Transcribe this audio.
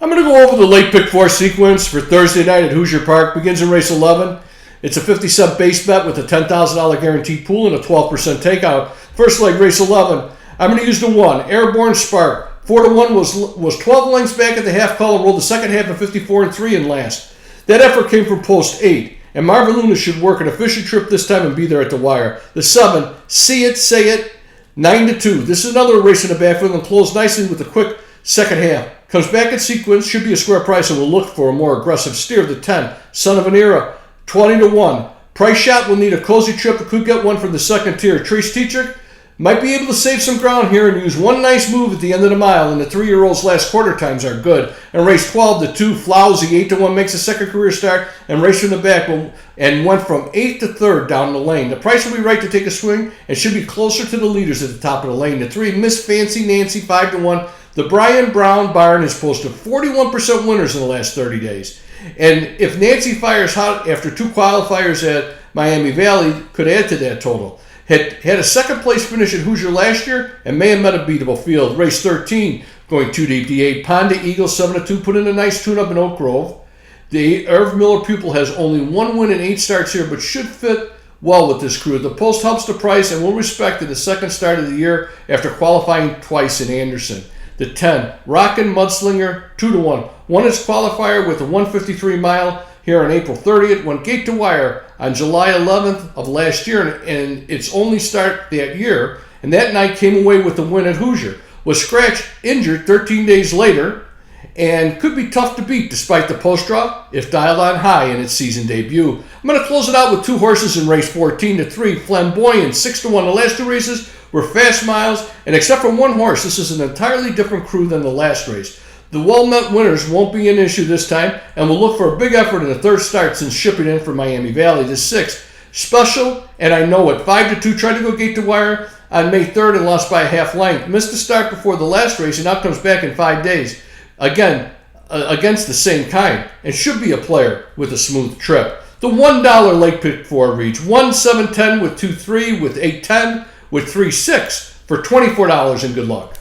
I'm going to go over the late pick 4 sequence for Thursday night at Hoosier Park. Begins in race 11. It's a 50-cent base bet with a $10,000 guaranteed pool and a 12% takeout. First leg, race 11. I'm going to use the 1, Airborne Spark. 4-1 was 12 lengths back at the half call and rolled the second half of 54-3 in last. That effort came from post 8. And Marvin Luna should work an efficient trip this time and be there at the wire. The 7, See It, Say It, 9-2. This is another race in the backfield and closed nicely with a quick second half. Comes back in sequence, should be a square price, and will look for a more aggressive steer. The 10, Son of an Era, 20-1. Price shot will need a cozy trip. It could get one from the second tier. Trace Teacher might be able to save some ground here and use one nice move at the end of the mile, and the 3-year-old's last quarter times are good. And race 12-2, Flowsy, 8-1, makes a second career start and raced from the back and went from 8th to 3rd down the lane. The price will be right to take a swing and should be closer to the leaders at the top of the lane. The 3, Miss Fancy Nancy, 5-1. The Brian Brown Barn has posted 41% winners in the last 30 days. And if Nancy fires hot after 2 qualifiers at Miami Valley, could add to that total. Had a second place finish at Hoosier last year and may have met a beatable field. Race 13, going 2 deep, the 8, Ponda Eagle, 7-2, put in a nice tune-up in Oak Grove. The Irv Miller pupil has only 1 win in 8 starts here, but should fit well with this crew. The post helps the price and will respect in the second start of the year after qualifying twice in Anderson. The 10, Rockin' Mudslinger, 2-1. Won its qualifier with a 153 mile here on April 30th, went gate to wire on July 11th of last year, and its only start that year, and that night came away with the win at Hoosier. Was scratched, injured 13 days later, and could be tough to beat despite the post-draw if dialed on high in its season debut. I'm going to close it out with 2 horses in race 14, the 3, Flamboyant, 6-1. The last 2 races were fast miles, and except for 1 horse, this is an entirely different crew than the last race. The well-met winners won't be an issue this time, and will look for a big effort in the 3rd start since shipping in from Miami Valley. The 6, Special, and I Know It, 5-2, tried to go gate to wire on May 3rd and lost by a half length. Missed the start before the last race and now comes back in 5 days. Again, against the same kind, and should be a player with a smooth trip. The $1 late pick 4 reach, 1-7-10 with 2-3 with 8-10 with 3-6 for $24 and good luck.